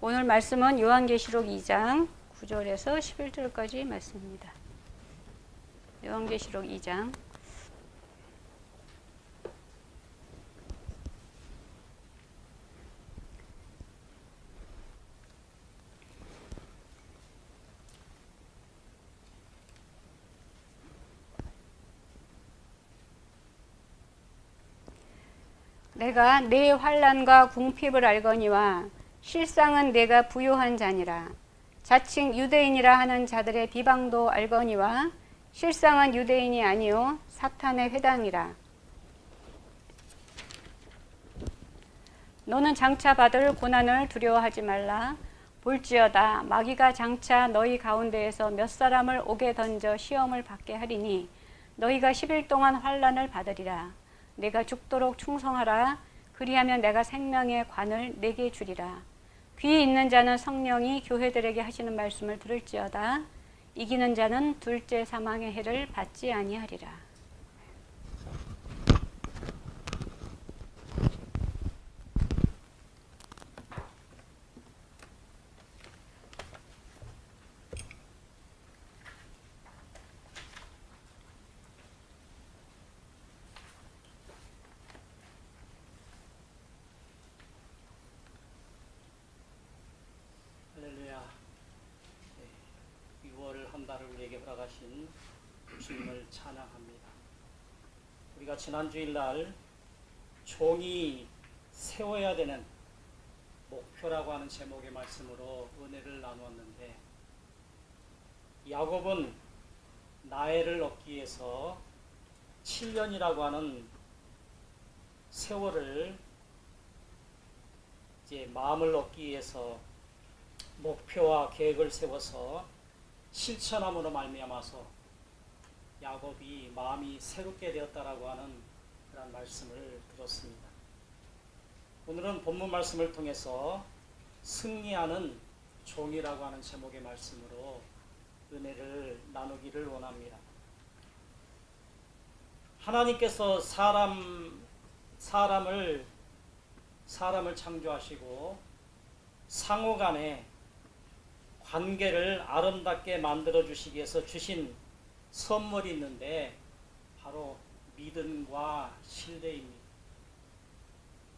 오늘 말씀은 요한계시록 2장 9절에서 11절까지 말씀입니다. 요한계시록 2장. 내가 내 환난과 궁핍을 알거니와 실상은 내가 부요한 자니라. 자칭 유대인이라 하는 자들의 비방도 알거니와 실상은 유대인이 아니요 사탄의 회당이라. 너는 장차 받을 고난을 두려워하지 말라. 볼지어다 마귀가 장차 너희 가운데에서 몇 사람을 옥에 던져 시험을 받게 하리니 너희가 10일 동안 환난을 받으리라. 내가 죽도록 충성하라. 그리하면 내가 생명의 관을 내게 주리라. 귀 있는 자는 성령이 교회들에게 하시는 말씀을 들을지어다. 이기는 자는 둘째 사망의 해를 받지 아니하리라. 할렐루야. 6월 한 달을 우리에게 허락하신 주님을 찬양합니다. 우리가 지난 주일날 종이 세워야 되는 목표라고 하는 제목의 말씀으로 은혜를 나누었는데, 야곱은 나혜를 얻기 위해서 7년이라고 하는 세월을 이제 마음을 얻기 위해서 목표와 계획을 세워서 실천함으로 말미암아서 야곱이 마음이 새롭게 되었다라고 하는 그런 말씀을 들었습니다. 오늘은 본문 말씀을 통해서 승리하는 종이라고 하는 제목의 말씀으로 은혜를 나누기를 원합니다. 하나님께서 사람을 창조하시고 상호간에 관계를 아름답게 만들어 주시기 위해서 주신 선물이 있는데 바로 믿음과 신뢰입니다.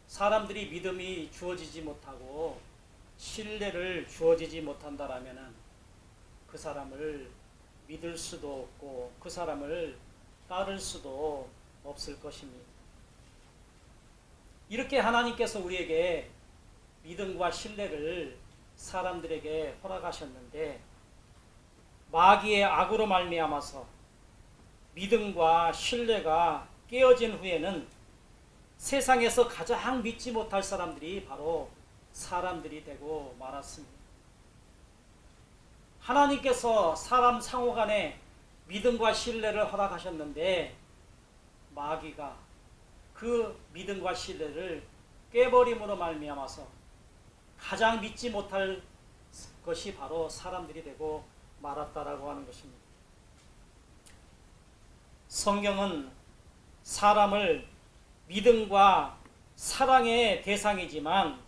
사람들이 믿음이 주어지지 못하고 신뢰를 주어지지 못한다라면은 그 사람을 믿을 수도 없고 그 사람을 따를 수도 없을 것입니다. 이렇게 하나님께서 우리에게 믿음과 신뢰를 사람들에게 허락하셨는데, 마귀의 악으로 말미암아서 믿음과 신뢰가 깨어진 후에는 세상에서 가장 믿지 못할 사람들이 바로 사람들이 되고 말았습니다. 하나님께서 사람 상호간에 믿음과 신뢰를 허락하셨는데 마귀가 그 믿음과 신뢰를 깨버림으로 말미암아서 가장 믿지 못할 것이 바로 사람들이 되고 말았다라고 하는 것입니다. 성경은 사람을 믿음과 사랑의 대상이지만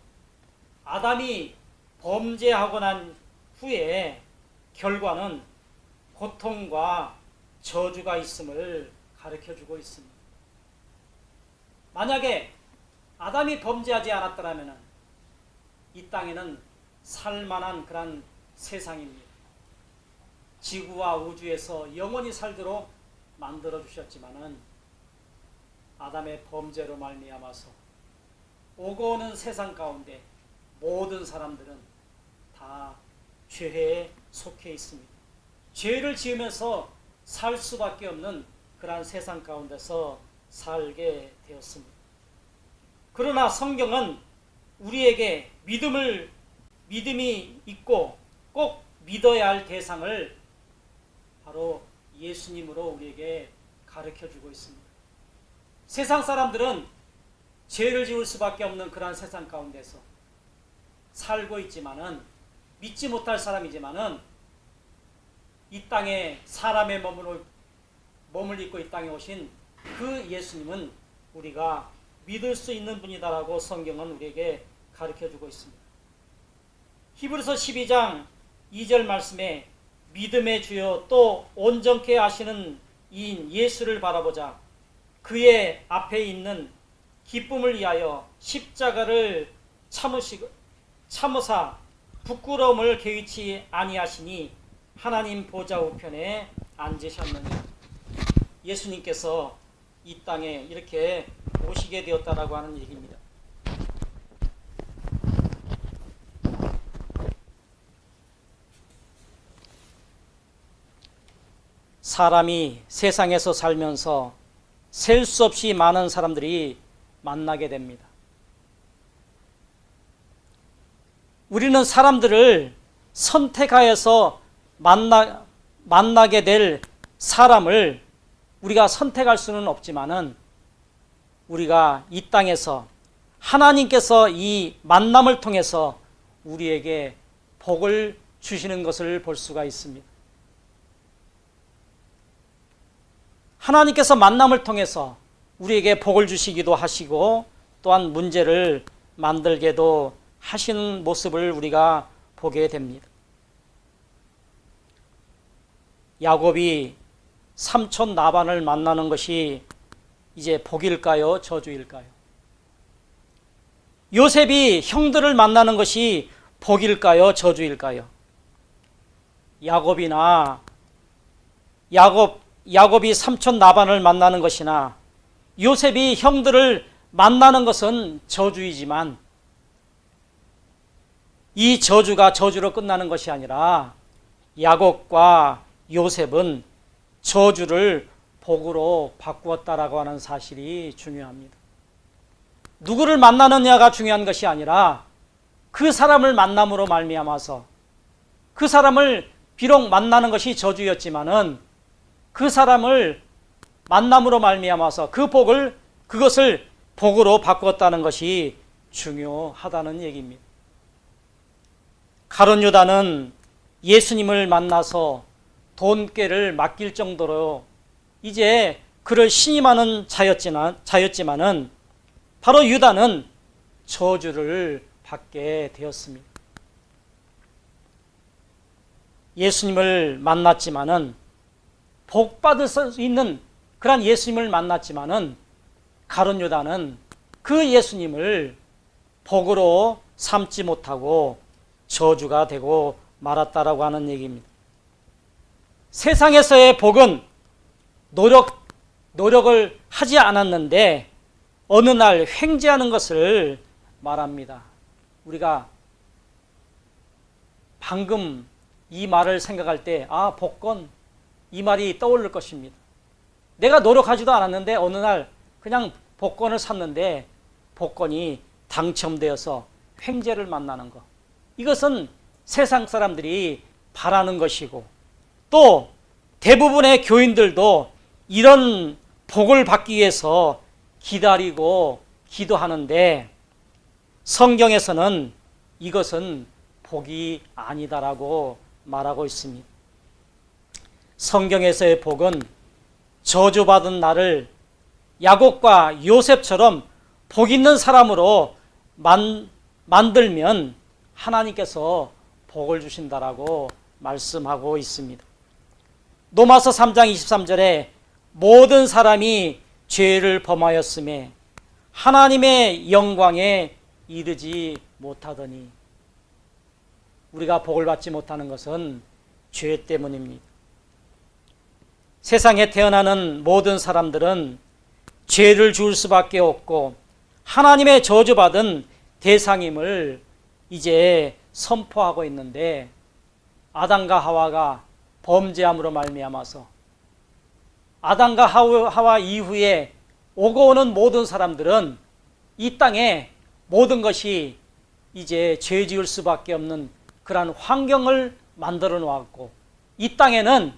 아담이 범죄하고 난 후에 결과는 고통과 저주가 있음을 가르쳐주고 있습니다. 만약에 아담이 범죄하지 않았더라면 이 땅에는 살만한 그런 세상입니다. 지구와 우주에서 영원히 살도록 만들어 주셨지만은 아담의 범죄로 말미암아서 오고 오는 세상 가운데 모든 사람들은 다 죄에 속해 있습니다. 죄를 지으면서 살 수밖에 없는 그러한 세상 가운데서 살게 되었습니다. 그러나 성경은 우리에게 믿음이 있고 꼭 믿어야 할 대상을 바로 예수님으로 우리에게 가르쳐주고 있습니다. 세상 사람들은 죄를 지을 수밖에 없는 그러한 세상 가운데서 살고 있지만은, 믿지 못할 사람이지만은 이 땅에 사람의 몸을 입고 이 땅에 오신 그 예수님은 우리가 믿을 수 있는 분이다라고 성경은 우리에게 가르쳐주고 있습니다. 히브리서 12장 2절 말씀에 믿음의 주여 또 온전케 하시는 이인 예수를 바라보자. 그의 앞에 있는 기쁨을 위하여 십자가를 참으사 부끄러움을 개의치 아니하시니 하나님 보좌 우편에 앉으셨느니. 예수님께서 이 땅에 이렇게 오시게 되었다라고 하는 얘기입니다. 사람이 세상에서 살면서 셀 수 없이 많은 사람들이 만나게 됩니다. 우리는 사람들을 선택하여서 만나게 될 사람을 우리가 선택할 수는 없지만은 우리가 이 땅에서 하나님께서 이 만남을 통해서 우리에게 복을 주시는 것을 볼 수가 있습니다. 하나님께서 만남을 통해서 우리에게 복을 주시기도 하시고 또한 문제를 만들게도 하시는 모습을 우리가 보게 됩니다. 야곱이 삼촌 라반을 만나는 것이 이제 복일까요? 저주일까요? 요셉이 형들을 만나는 것이 복일까요? 저주일까요? 야곱이 삼촌 라반을 만나는 것이나 요셉이 형들을 만나는 것은 저주이지만 이 저주가 저주로 끝나는 것이 아니라 야곱과 요셉은 저주를 복으로 바꾸었다라고 하는 사실이 중요합니다. 누구를 만나느냐가 중요한 것이 아니라 그 사람을 만남으로 말미암아서 그 사람을 비록 만나는 것이 저주였지만은 그 사람을 만남으로 말미암아서 그것을 복으로 바꾸었다는 것이 중요하다는 얘기입니다. 가룟 유다는 예수님을 만나서 돈꾀를 맡길 정도로 이제 그를 신임하는 자였지만은 바로 유다는 저주를 받게 되었습니다. 예수님을 만났지만은 복 받을 수 있는 그런 예수님을 만났지만은 가룟 유다는 그 예수님을 복으로 삼지 못하고 저주가 되고 말았다라고 하는 얘기입니다. 세상에서의 복은 노력을 하지 않았는데 어느 날 횡재하는 것을 말합니다. 우리가 방금 이 말을 생각할 때 복권 이 말이 떠오를 것입니다. 내가 노력하지도 않았는데 어느 날 그냥 복권을 샀는데 복권이 당첨되어서 횡재를 만나는 것. 이것은 세상 사람들이 바라는 것이고 또 대부분의 교인들도 이런 복을 받기 위해서 기다리고 기도하는데 성경에서는 이것은 복이 아니다라고 말하고 있습니다. 성경에서의 복은 저주받은 나를 야곱과 요셉처럼 복 있는 사람으로 만들면 하나님께서 복을 주신다라고 말씀하고 있습니다. 로마서 3장 23절에 모든 사람이 죄를 범하였음에 하나님의 영광에 이르지 못하더니 우리가 복을 받지 못하는 것은 죄 때문입니다. 세상에 태어나는 모든 사람들은 죄를 지을 수밖에 없고 하나님의 저주받은 대상임을 이제 선포하고 있는데 아담과 하와가 범죄함으로 말미암아서 아담과 하와 이후에 오고 오는 모든 사람들은 이 땅에 모든 것이 이제 죄 지을 수밖에 없는 그러한 환경을 만들어 놓았고 이 땅에는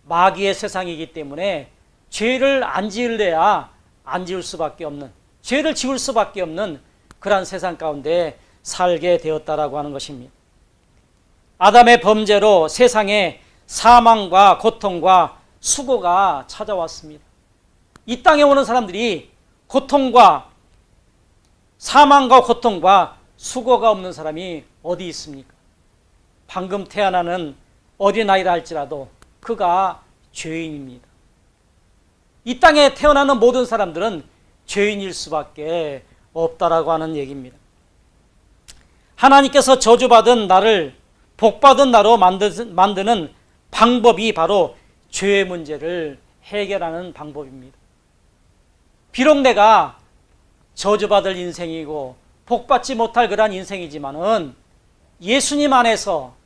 마귀의 세상이기 때문에 죄를 안 지을래야 안 지을 수밖에 없는 죄를 지을 수밖에 없는 그러한 세상 가운데 살게 되었다라고 하는 것입니다. 아담의 범죄로 세상에 사망과 고통과 수고가 찾아왔습니다. 이 땅에 오는 사람들이 사망과 고통과 수고가 없는 사람이 어디 있습니까? 방금 태어나는 어린아이라 할지라도 그가 죄인입니다. 이 땅에 태어나는 모든 사람들은 죄인일 수밖에 없다라고 하는 얘기입니다. 하나님께서 저주받은 나를 복받은 나로 만드는 방법이 바로 죄의 문제를 해결하는 방법입니다. 비록 내가 저주받을 인생이고 복받지 못할 그러한 인생이지만은 예수님 안에서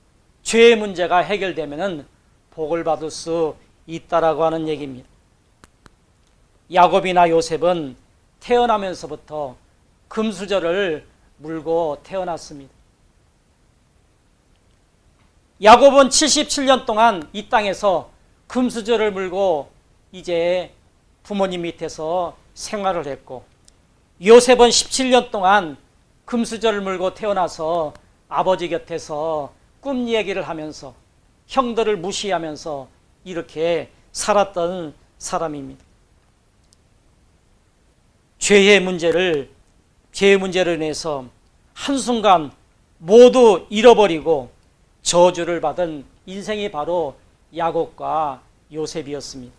죄의 문제가 해결되면은 복을 받을 수 있다라고 하는 얘기입니다. 야곱이나 요셉은 태어나면서부터 금수저를 물고 태어났습니다. 야곱은 77년 동안 이 땅에서 금수저를 물고 이제 부모님 밑에서 생활을 했고, 요셉은 17년 동안 금수저를 물고 태어나서 아버지 곁에서 꿈 얘기를 하면서 형들을 무시하면서 이렇게 살았던 사람입니다. 죄의 문제로 인해서 한순간 모두 잃어버리고 저주를 받은 인생이 바로 야곱과 요셉이었습니다.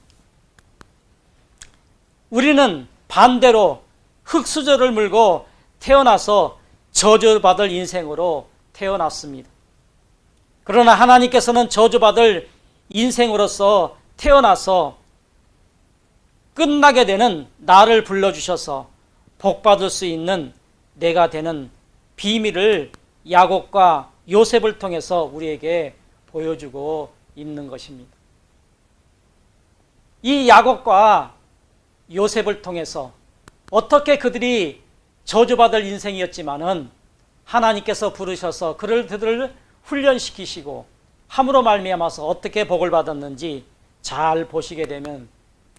우리는 반대로 흙수저를 물고 태어나서 저주받을 인생으로 태어났습니다. 그러나 하나님께서는 저주받을 인생으로서 태어나서 끝나게 되는 나를 불러주셔서 복받을 수 있는 내가 되는 비밀을 야곱과 요셉을 통해서 우리에게 보여주고 있는 것입니다. 이 야곱과 요셉을 통해서 어떻게 그들이 저주받을 인생이었지만은 하나님께서 부르셔서 그들을 훈련시키시고 함으로 말미암아서 어떻게 복을 받았는지 잘 보시게 되면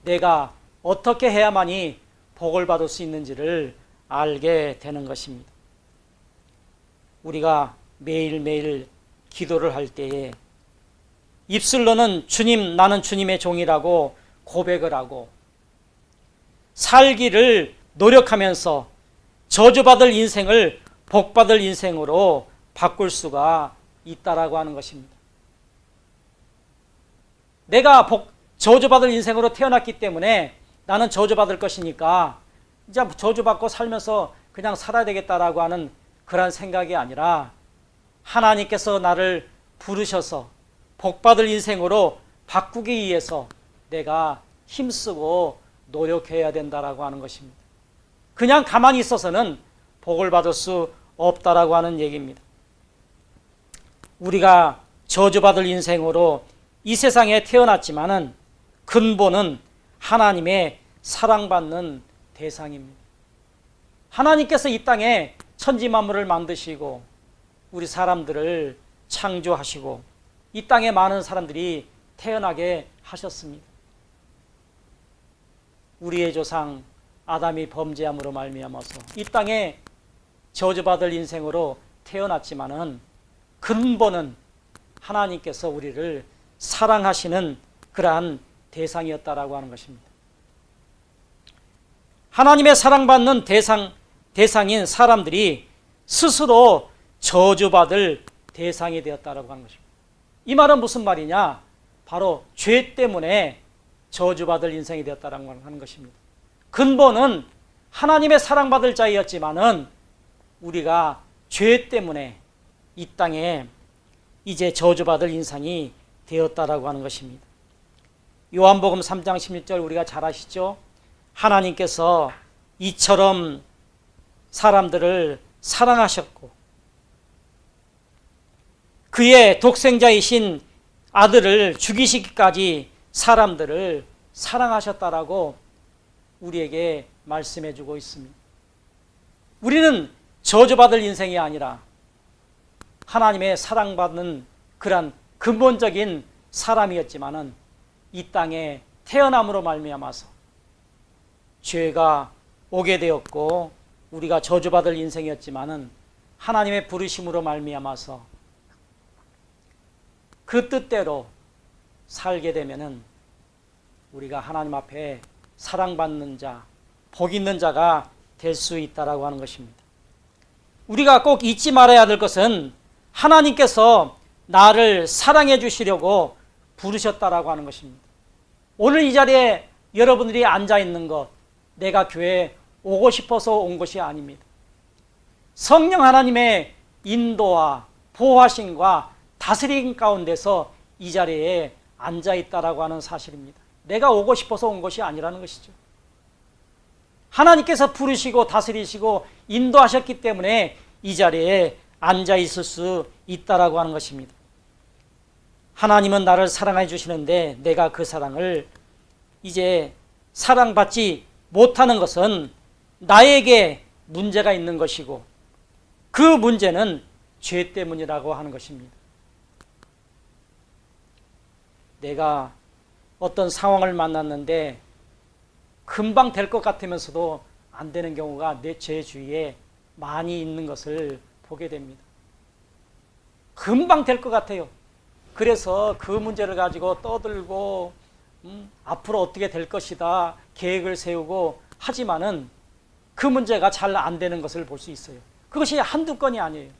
내가 어떻게 해야만이 복을 받을 수 있는지를 알게 되는 것입니다. 우리가 매일매일 기도를 할 때에 입술로는 주님, 나는 주님의 종이라고 고백을 하고 살기를 노력하면서 저주받을 인생을 복받을 인생으로 바꿀 수가 있다라고 하는 것입니다. 내가 저주받을 인생으로 태어났기 때문에 나는 저주받을 것이니까 이제 저주받고 살면서 그냥 살아야 되겠다라고 하는 그런 생각이 아니라 하나님께서 나를 부르셔서 복받을 인생으로 바꾸기 위해서 내가 힘쓰고 노력해야 된다라고 하는 것입니다. 그냥 가만히 있어서는 복을 받을 수 없다라고 하는 얘기입니다. 우리가 저주받을 인생으로 이 세상에 태어났지만은 근본은 하나님의 사랑받는 대상입니다. 하나님께서 이 땅에 천지 만물을 만드시고 우리 사람들을 창조하시고 이 땅에 많은 사람들이 태어나게 하셨습니다. 우리의 조상 아담이 범죄함으로 말미암아서 이 땅에 저주받을 인생으로 태어났지만은 근본은 하나님께서 우리를 사랑하시는 그러한 대상이었다라고 하는 것입니다. 하나님의 사랑받는 대상인 사람들이 스스로 저주받을 대상이 되었다라고 하는 것입니다. 이 말은 무슨 말이냐? 바로 죄 때문에 저주받을 인생이 되었다라고 하는 것입니다. 근본은 하나님의 사랑받을 자였지만은 우리가 죄 때문에 이 땅에 이제 저주받을 인생이 되었다라고 하는 것입니다. 요한복음 3장 16절 우리가 잘 아시죠? 하나님께서 이처럼 사람들을 사랑하셨고 그의 독생자이신 아들을 죽이시기까지 사람들을 사랑하셨다라고 우리에게 말씀해 주고 있습니다. 우리는 저주받을 인생이 아니라 하나님의 사랑받는 그런 근본적인 사람이었지만은 이 땅에 태어남으로 말미암아서 죄가 오게 되었고 우리가 저주받을 인생이었지만은 하나님의 부르심으로 말미암아서 그 뜻대로 살게 되면은 우리가 하나님 앞에 사랑받는 자, 복 있는 자가 될 수 있다라고 하는 것입니다. 우리가 꼭 잊지 말아야 될 것은 하나님께서 나를 사랑해 주시려고 부르셨다라고 하는 것입니다. 오늘 이 자리에 여러분들이 앉아 있는 것, 내가 교회에 오고 싶어서 온 것이 아닙니다. 성령 하나님의 인도와 보호하심과 다스림 가운데서 이 자리에 앉아 있다라고 하는 사실입니다. 내가 오고 싶어서 온 것이 아니라는 것이죠. 하나님께서 부르시고 다스리시고 인도하셨기 때문에 이 자리에 앉아 있을 수 있다라고 하는 것입니다. 하나님은 나를 사랑해 주시는데 내가 그 사랑을 이제 사랑받지 못하는 것은 나에게 문제가 있는 것이고 그 문제는 죄 때문이라고 하는 것입니다. 내가 어떤 상황을 만났는데 금방 될 것 같으면서도 안 되는 경우가 제 주위에 많이 있는 것을 보게 됩니다. 금방 될 것 같아요. 그래서 그 문제를 가지고 떠들고 앞으로 어떻게 될 것이다 계획을 세우고 하지만은 그 문제가 잘 안 되는 것을 볼 수 있어요. 그것이 한두 건이 아니에요.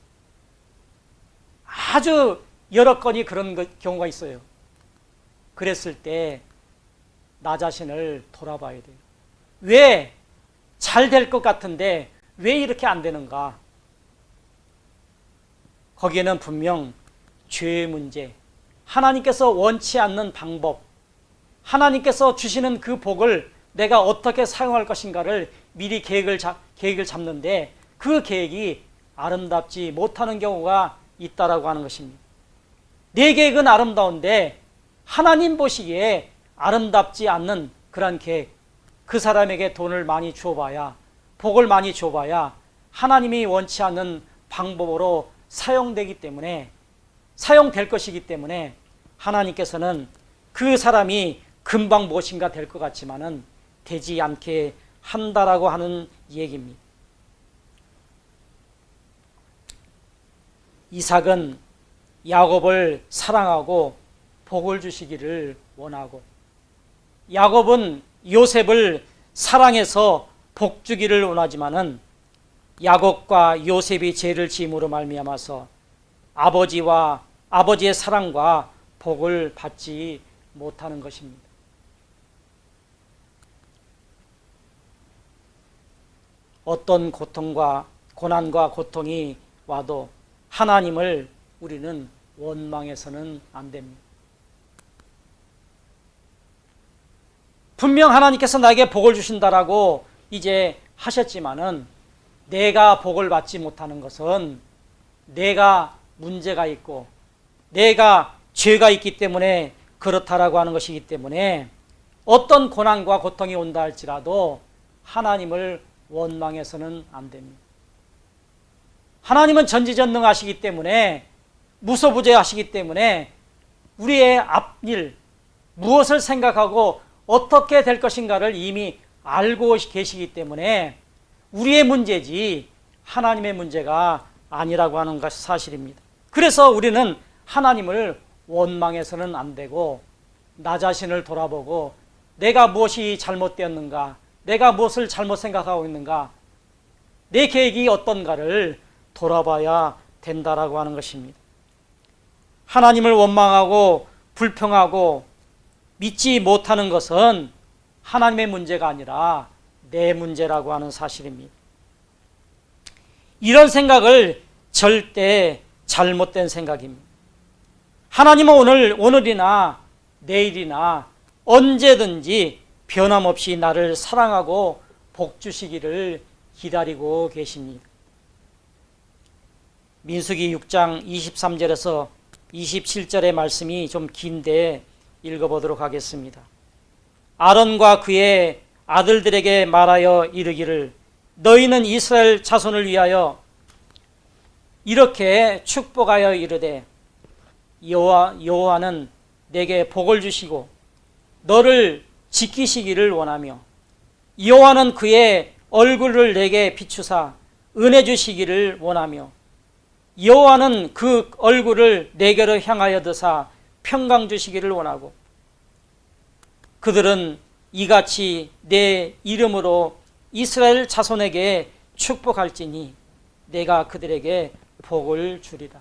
아주 여러 건이 그런 경우가 있어요. 그랬을 때 나 자신을 돌아봐야 돼요. 왜 잘 될 것 같은데 왜 이렇게 안 되는가? 거기에는 분명 죄의 문제, 하나님께서 원치 않는 방법, 하나님께서 주시는 그 복을 내가 어떻게 사용할 것인가를 미리 계획을 잡는데 그 계획이 아름답지 못하는 경우가 있다라고 하는 것입니다. 내 계획은 아름다운데 하나님 보시기에 아름답지 않는 그런 계획, 그 사람에게 돈을 많이 줘봐야, 복을 많이 줘봐야 하나님이 원치 않는 방법으로 사용될 것이기 때문에 하나님께서는 그 사람이 금방 무엇인가 될 것 같지만은 되지 않게 한다라고 하는 얘기입니다. 이삭은 야곱을 사랑하고 복을 주시기를 원하고, 야곱은 요셉을 사랑해서 복 주기를 원하지만은 야곱과 요셉이 죄를 지음으로 말미암아서 아버지와 아버지의 사랑과 복을 받지 못하는 것입니다. 어떤 고통과 고난과 고통이 와도 하나님을 우리는 원망해서는 안 됩니다. 분명 하나님께서 나에게 복을 주신다라고 이제 하셨지만은 내가 복을 받지 못하는 것은 내가 문제가 있고 내가 죄가 있기 때문에 그렇다라고 하는 것이기 때문에 어떤 고난과 고통이 온다 할지라도 하나님을 원망해서는 안 됩니다. 하나님은 전지전능하시기 때문에 무소부재하시기 때문에 우리의 앞일 무엇을 생각하고 어떻게 될 것인가를 이미 알고 계시기 때문에 우리의 문제지 하나님의 문제가 아니라고 하는 것이 사실입니다. 그래서 우리는 하나님을 원망해서는 안 되고 나 자신을 돌아보고 내가 무엇이 잘못되었는가, 내가 무엇을 잘못 생각하고 있는가, 내 계획이 어떤가를 돌아봐야 된다라고 하는 것입니다. 하나님을 원망하고 불평하고 믿지 못하는 것은 하나님의 문제가 아니라 내 문제라고 하는 사실입니다. 이런 생각을 절대 잘못된 생각입니다. 하나님은 오늘이나 내일이나 언제든지 변함없이 나를 사랑하고 복 주시기를 기다리고 계십니다. 민수기 6장 23절에서 27절의 말씀이 좀 긴데 읽어보도록 하겠습니다. 아론과 그의 아들들에게 말하여 이르기를 너희는 이스라엘 자손을 위하여 이렇게 축복하여 이르되 여호와는 내게 복을 주시고 너를 지키시기를 원하며 여호와는 그의 얼굴을 내게 비추사 은혜 주시기를 원하며 여호와는 그 얼굴을 내게로 향하여 드사 평강 주시기를 원하고 그들은 이같이 내 이름으로 이스라엘 자손에게 축복할지니 내가 그들에게 복을 주리라.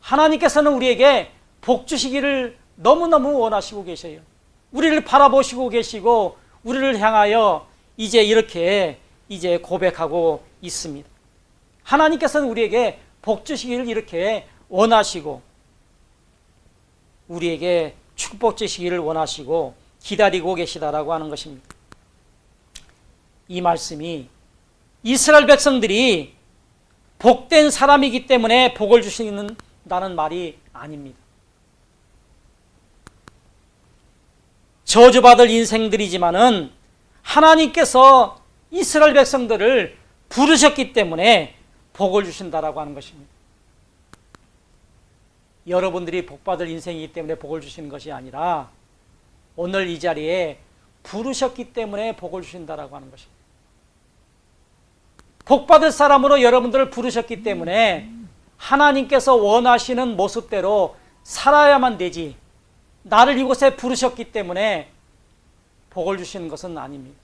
하나님께서는 우리에게 복 주시기를 너무너무 원하시고 계셔요. 우리를 바라보시고 계시고 우리를 향하여 이제 이렇게 이제 고백하고 있습니다. 하나님께서는 우리에게 복 주시기를 이렇게 원하시고 우리에게 축복 주시기를 원하시고 기다리고 계시다라고 하는 것입니다. 이 말씀이 이스라엘 백성들이 복된 사람이기 때문에 복을 주신다는 말이 아닙니다. 저주받을 인생들이지만은 하나님께서 이스라엘 백성들을 부르셨기 때문에 복을 주신다라고 하는 것입니다. 여러분들이 복받을 인생이기 때문에 복을 주시는 것이 아니라 오늘 이 자리에 부르셨기 때문에 복을 주신다라고 하는 것입니다. 복받을 사람으로 여러분들을 부르셨기 때문에 하나님께서 원하시는 모습대로 살아야만 되지, 나를 이곳에 부르셨기 때문에 복을 주시는 것은 아닙니다.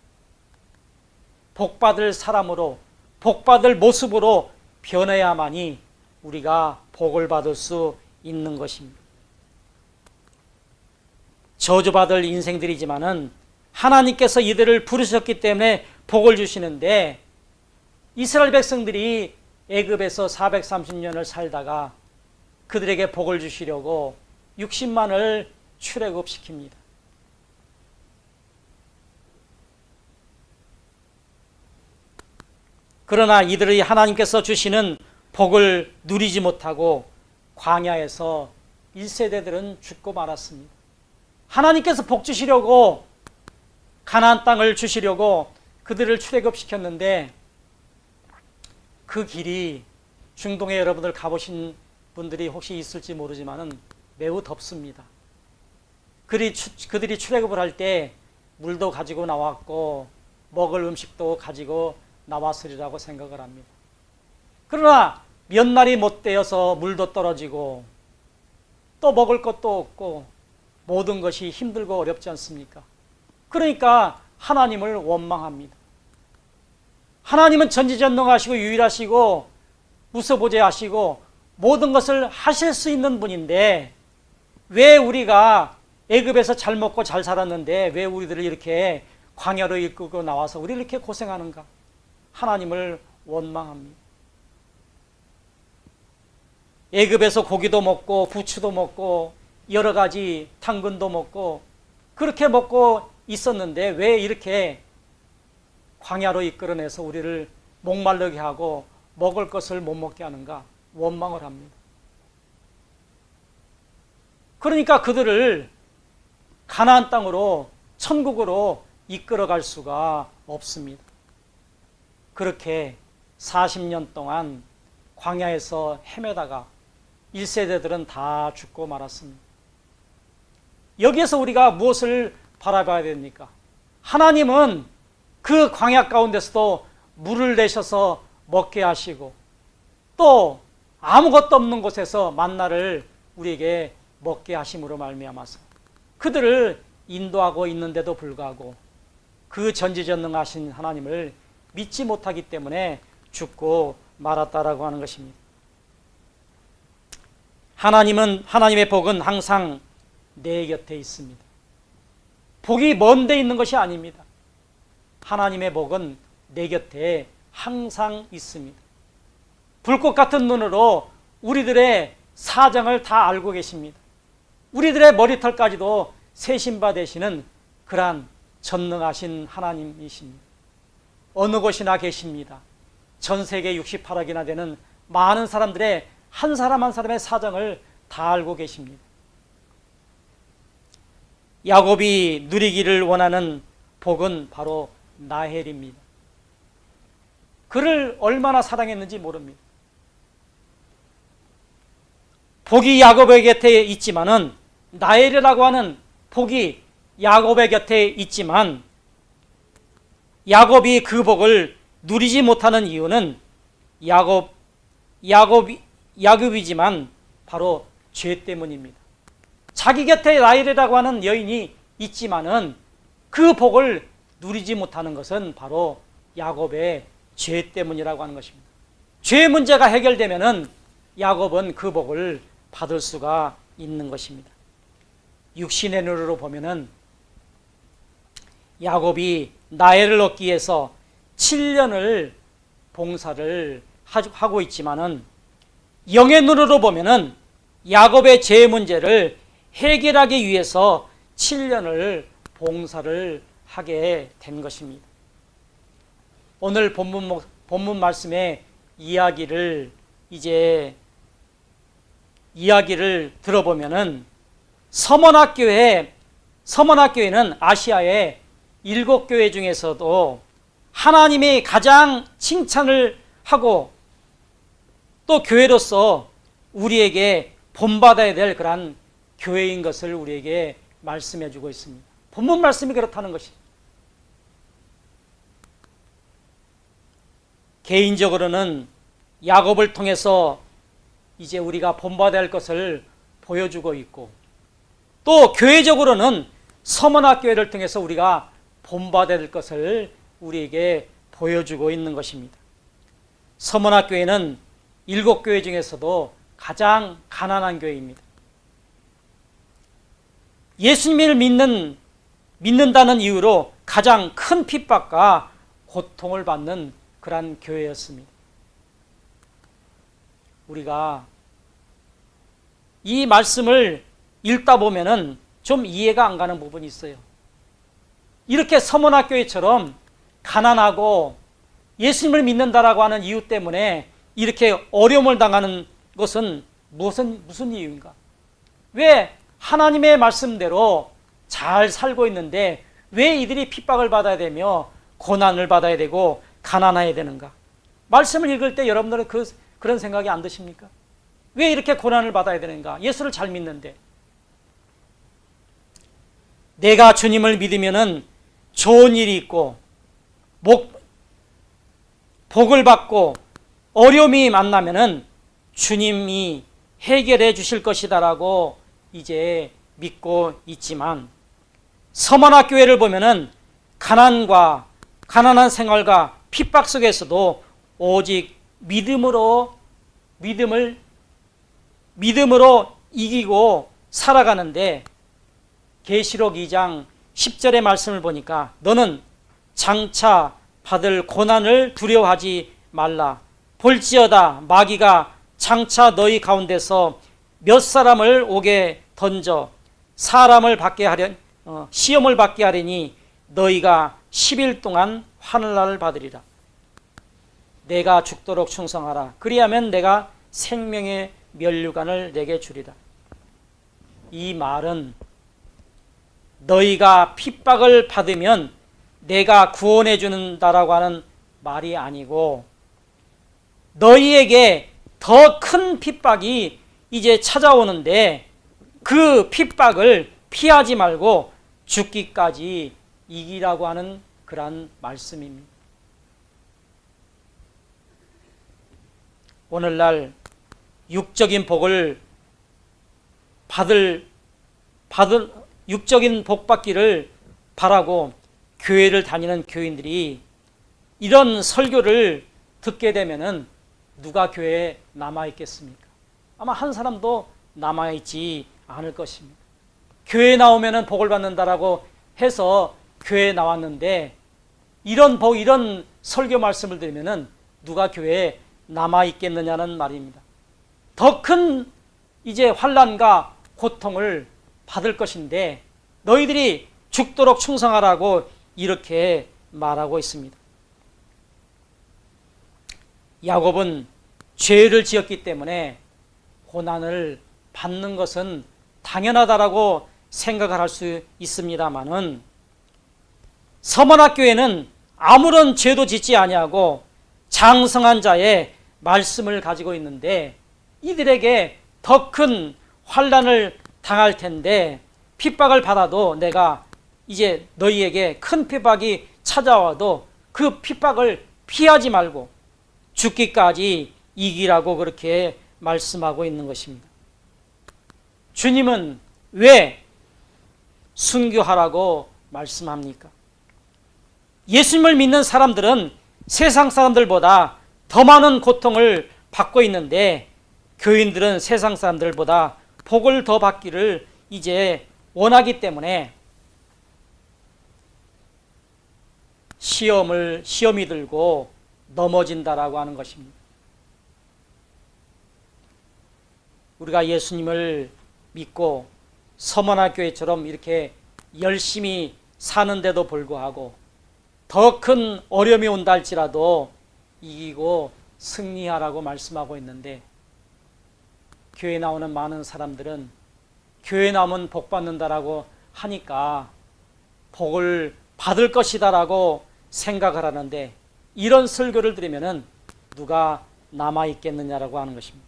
복받을 사람으로, 복받을 모습으로 변해야만이 우리가 복을 받을 수 있는 것입니다. 저주받을 인생들이지만은 하나님께서 이들을 부르셨기 때문에 복을 주시는데, 이스라엘 백성들이 애굽에서 430년을 살다가 그들에게 복을 주시려고 60만을 출애굽시킵니다. 그러나 이들이 하나님께서 주시는 복을 누리지 못하고 광야에서 1세대들은 죽고 말았습니다. 하나님께서 복 주시려고 가나안 땅을 주시려고 그들을 출애굽시켰는데 그 길이, 중동에 여러분들 가보신 분들이 혹시 있을지 모르지만은 매우 덥습니다. 그들이 출애굽을 할 때 물도 가지고 나왔고 먹을 음식도 가지고 나왔으리라고 생각을 합니다. 그러나 몇 날이 못 되어서 물도 떨어지고 또 먹을 것도 없고 모든 것이 힘들고 어렵지 않습니까? 그러니까 하나님을 원망합니다. 하나님은 전지전능하시고 유일하시고 무소부재하시고 모든 것을 하실 수 있는 분인데 왜 우리가 애굽에서 잘 먹고 잘 살았는데 왜 우리들을 이렇게 광야로 이끌고 나와서 우리를 이렇게 고생하는가? 하나님을 원망합니다. 애굽에서 고기도 먹고 부추도 먹고 여러 가지 당근도 먹고 그렇게 먹고 있었는데 왜 이렇게 광야로 이끌어내서 우리를 목마르게 하고 먹을 것을 못 먹게 하는가? 원망을 합니다. 그러니까 그들을 가나안 땅으로, 천국으로 이끌어갈 수가 없습니다. 그렇게 40년 동안 광야에서 헤매다가 1세대들은 다 죽고 말았습니다. 여기에서 우리가 무엇을 바라봐야 됩니까? 하나님은 그 광야 가운데서도 물을 내셔서 먹게 하시고 또 아무것도 없는 곳에서 만나를 우리에게 먹게 하심으로 말미암아서 그들을 인도하고 있는데도 불구하고 그 전지전능하신 하나님을 믿지 못하기 때문에 죽고 말았다라고 하는 것입니다. 하나님의 복은 항상 내 곁에 있습니다. 복이 먼 데 있는 것이 아닙니다. 하나님의 복은 내 곁에 항상 있습니다. 불꽃 같은 눈으로 우리들의 사정을 다 알고 계십니다. 우리들의 머리털까지도 세신 바 되시는 그러한 전능하신 하나님이십니다. 어느 곳이나 계십니다. 전 세계 68억이나 되는 많은 사람들의 한 사람 한 사람의 사정을 다 알고 계십니다. 야곱이 누리기를 원하는 복은 바로 라헬입니다. 그를 얼마나 사랑했는지 모릅니다. 복이 야곱의 곁에 있지만은 라헬이라고 하는 복이 야곱의 곁에 있지만 야곱이 그 복을 누리지 못하는 이유는 야곱이지만 바로 죄 때문입니다. 자기 곁에 라헬이라고 하는 여인이 있지만은 그 복을 누리지 못하는 것은 바로 야곱의 죄 때문이라고 하는 것입니다. 죄 문제가 해결되면은 야곱은 그 복을 받을 수가 있는 것입니다. 육신의 눈으로 보면은 야곱이 나해를 얻기 위해서 7년을 봉사를 하고 있지만은 영의 눈으로 보면은 야곱의 죄 문제를 해결하기 위해서 7년을 봉사를 하게 된 것입니다. 오늘 본문 말씀의 이야기를 들어보면은 서머나교회는 아시아의 7교회 중에서도 하나님이 가장 칭찬을 하고 또 교회로서 우리에게 본받아야 될 그러한 교회인 것을 우리에게 말씀해 주고 있습니다. 본문 말씀이 그렇다는 것입니다. 개인적으로는 야곱을 통해서 이제 우리가 본받아야 할 것을 보여주고 있고 또 교회적으로는 서머나교회를 통해서 우리가 본받아야 될 것을 우리에게 보여주고 있는 것입니다. 서머나교회는 7교회 중에서도 가장 가난한 교회입니다. 예수님을 믿는다는 이유로 가장 큰 핍박과 고통을 받는 그러한 교회였습니다. 우리가 이 말씀을 읽다 보면은 좀 이해가 안 가는 부분이 있어요. 이렇게 서머나교회처럼 가난하고 예수님을 믿는다라고 하는 이유 때문에 이렇게 어려움을 당하는 것은 무슨 이유인가? 왜 하나님의 말씀대로 잘 살고 있는데 왜 이들이 핍박을 받아야 되며 고난을 받아야 되고 가난해야 되는가? 말씀을 읽을 때 여러분들은 그런 생각이 안 드십니까? 왜 이렇게 고난을 받아야 되는가? 예수를 잘 믿는데. 내가 주님을 믿으면은 좋은 일이 있고 복을 받고 어려움이 만나면은 주님이 해결해 주실 것이다라고 이제 믿고 있지만 서머나교회를 보면은 가난한 생활과 핍박 속에서도 오직 믿음으로 이기고 살아가는데 계시록 2장 10절의 말씀을 보니까 너는 장차 받을 고난을 두려워하지 말라. 볼지어다 마귀가 장차 너희 가운데서 몇 사람을 오게 던져 시험을 받게 하려니 너희가 10일 동안 환난을 받으리라. 내가 죽도록 충성하라. 그리하면 내가 생명의 면류관을 내게 주리라. 이 말은 너희가 핍박을 받으면 내가 구원해 주는다라고 하는 말이 아니고 너희에게 더 큰 핍박이 이제 찾아오는데 그 핍박을 피하지 말고 죽기까지 이기라고 하는 그러한 말씀입니다. 오늘날 육적인 복을 육적인 복 받기를 바라고 교회를 다니는 교인들이 이런 설교를 듣게 되면은 누가 교회에 남아있겠습니까? 아마 한 사람도 남아있지 않을 것입니다. 교회에 나오면은 복을 받는다라고 해서 교회에 나왔는데 이런 설교 말씀을 들으면은 누가 교회에 남아있겠느냐는 말입니다. 더 큰 이제 환난과 고통을 받을 것인데 너희들이 죽도록 충성하라고 이렇게 말하고 있습니다. 야곱은 죄를 지었기 때문에 고난을 받는 것은 당연하다라고 생각을 할 수 있습니다만은 서머나교회는 아무런 죄도 짓지 아니하고 장성한 자의 말씀을 가지고 있는데 이들에게 더 큰 환난을 당할 텐데 핍박을 받아도 내가 이제 너희에게 큰 핍박이 찾아와도 그 핍박을 피하지 말고 죽기까지 이기라고 그렇게 말씀하고 있는 것입니다. 주님은 왜 순교하라고 말씀합니까? 예수님을 믿는 사람들은 세상 사람들보다 더 많은 고통을 받고 있는데 교인들은 세상 사람들보다 복을 더 받기를 이제 원하기 때문에 시험이 들고 넘어진다라고 하는 것입니다. 우리가 예수님을 믿고 서머나교회처럼 이렇게 열심히 사는데도 불구하고 더 큰 어려움이 온다 할지라도 이기고 승리하라고 말씀하고 있는데, 교회 나오는 많은 사람들은 교회 나오면 복 받는다라고 하니까 복을 받을 것이다라고 생각을 하는데, 이런 설교를 들으면 누가 남아있겠느냐라고 하는 것입니다.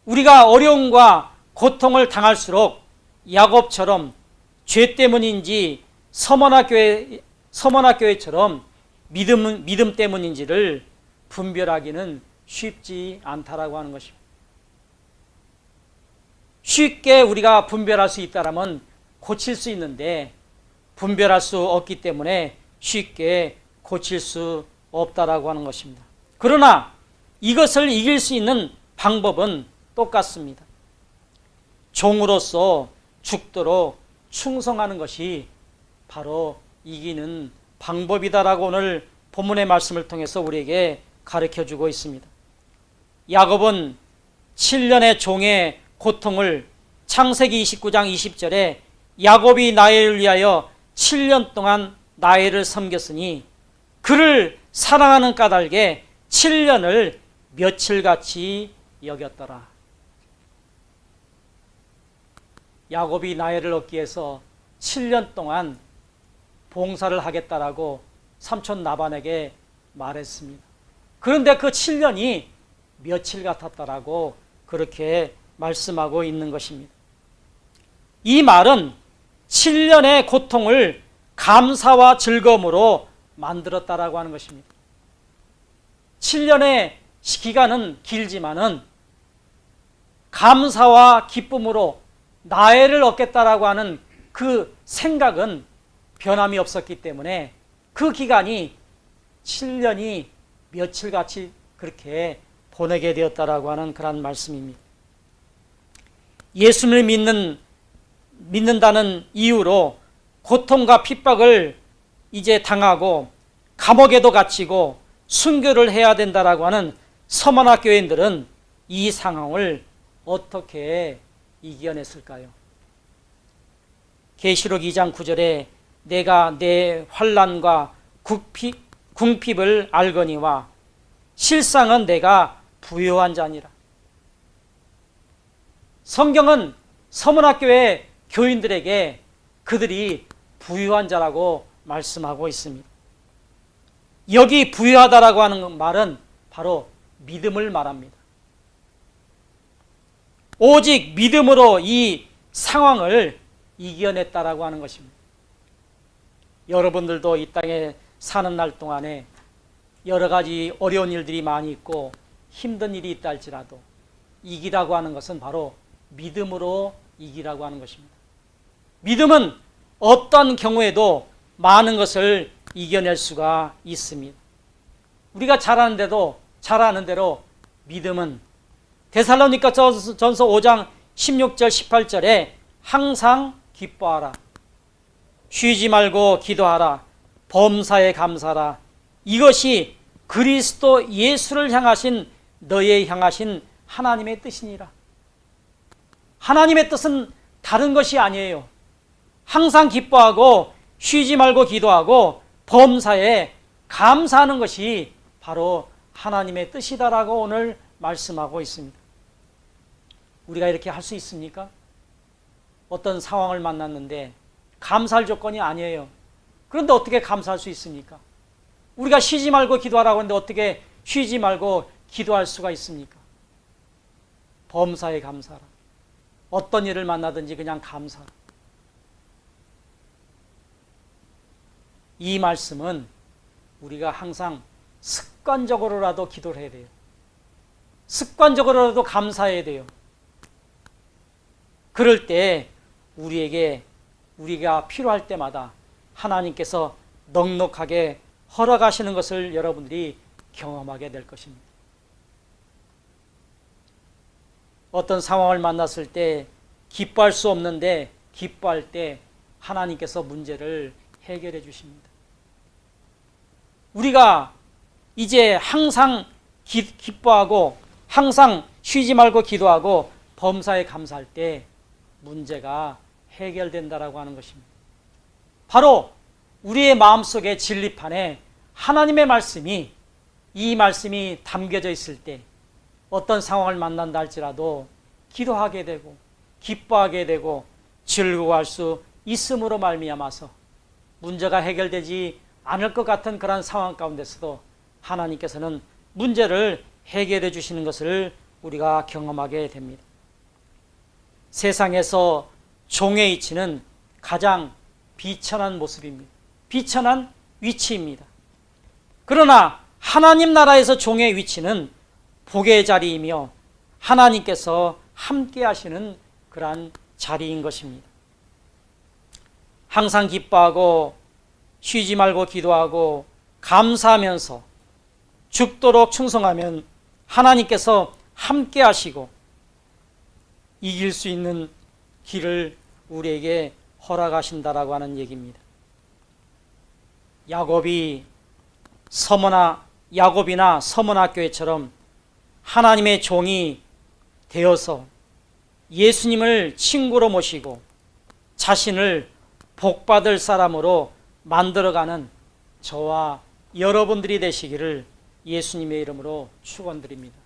우리가 어려움과 고통을 당할수록 야곱처럼 죄 때문인지 서머나교회처럼 믿음 때문인지를 분별하기는 쉽지 않다라고 하는 것입니다. 쉽게 우리가 분별할 수 있다라면 고칠 수 있는데, 분별할 수 없기 때문에 쉽게 고칠 수 없다라고 하는 것입니다. 그러나 이것을 이길 수 있는 방법은 똑같습니다. 종으로서 죽도록 충성하는 것이 바로 이기는 방법이다라고 오늘 본문의 말씀을 통해서 우리에게 가르쳐주고 있습니다. 야곱은 7년의 종의 고통을 창세기 29장 20절에 야곱이 나엘을 위하여 7년 동안 나엘을 섬겼으니 그를 사랑하는 까닭에 7년을 며칠같이 여겼더라. 야곱이 나엘을 얻기 위해서 7년 동안 봉사를 하겠다라고 삼촌 라반에게 말했습니다. 그런데 그 7년이 며칠 같았다라고 그렇게 말씀하고 있는 것입니다. 이 말은 7년의 고통을 감사와 즐거움으로 만들었다라고 하는 것입니다. 7년의 기간은 길지만은 감사와 기쁨으로 나엘을 얻겠다라고 하는 그 생각은 변함이 없었기 때문에 그 기간이 7년이 며칠같이 그렇게 보내게 되었다라고 하는 그런 말씀입니다. 예수를 믿는다는 이유로 고통과 핍박을 이제 당하고 감옥에도 갇히고 순교를 해야 된다라고 하는 서머나 교인들은 이 상황을 어떻게 이겨냈을까요? 계시록 2장 9절에 내가 내 환난과 궁핍을 알거니와 실상은 내가 부요한 자니라. 성경은 서문학교의 교인들에게 그들이 부유한 자라고 말씀하고 있습니다. 여기 부유하다라고 하는 말은 바로 믿음을 말합니다. 오직 믿음으로 이 상황을 이겨냈다라고 하는 것입니다. 여러분들도 이 땅에 사는 날 동안에 여러 가지 어려운 일들이 많이 있고 힘든 일이 있다 할지라도 이기라고 하는 것은 바로 믿음으로 이기라고 하는 것입니다. 믿음은 어떤 경우에도 많은 것을 이겨낼 수가 있습니다. 우리가 잘 아는 대로 믿음은 데살로니가전서 5장 16절 18절에 항상 기뻐하라, 쉬지 말고 기도하라, 범사에 감사하라, 이것이 그리스도 예수를 향하신 너의 향하신 하나님의 뜻이니라. 하나님의 뜻은 다른 것이 아니에요. 항상 기뻐하고 쉬지 말고 기도하고 범사에 감사하는 것이 바로 하나님의 뜻이다라고 오늘 말씀하고 있습니다. 우리가 이렇게 할 수 있습니까? 어떤 상황을 만났는데 감사할 조건이 아니에요. 그런데 어떻게 감사할 수 있습니까? 우리가 쉬지 말고 기도하라고 하는데 어떻게 쉬지 말고 기도할 수가 있습니까? 범사에 감사하라. 어떤 일을 만나든지 그냥 감사하라. 이 말씀은 우리가 항상 습관적으로라도 기도를 해야 돼요. 습관적으로라도 감사해야 돼요. 그럴 때 우리가 필요할 때마다 하나님께서 넉넉하게 허락하시는 것을 여러분들이 경험하게 될 것입니다. 어떤 상황을 만났을 때 기뻐할 수 없는데 기뻐할 때 하나님께서 문제를 해결해 주십니다. 우리가 이제 항상 기뻐하고 항상 쉬지 말고 기도하고 범사에 감사할 때 문제가 해결된다라고 하는 것입니다. 바로 우리의 마음속에 진리판에 하나님의 말씀이 이 말씀이 담겨져 있을 때 어떤 상황을 만난다 할지라도 기도하게 되고 기뻐하게 되고 즐거워할 수 있음으로 말미암아서 문제가 해결되지 않을 것 같은 그런 상황 가운데서도 하나님께서는 문제를 해결해 주시는 것을 우리가 경험하게 됩니다. 세상에서 종의 위치는 가장 비천한 모습입니다. 비천한 위치입니다. 그러나 하나님 나라에서 종의 위치는 복의 자리이며 하나님께서 함께 하시는 그러한 자리인 것입니다. 항상 기뻐하고 쉬지 말고 기도하고 감사하면서 죽도록 충성하면 하나님께서 함께 하시고 이길 수 있는 길을 우리에게 허락하신다라고 하는 얘기입니다. 야곱이나 서문학교회처럼 하나님의 종이 되어서 예수님을 친구로 모시고 자신을 복받을 사람으로 만들어가는 저와 여러분들이 되시기를 예수님의 이름으로 축원드립니다.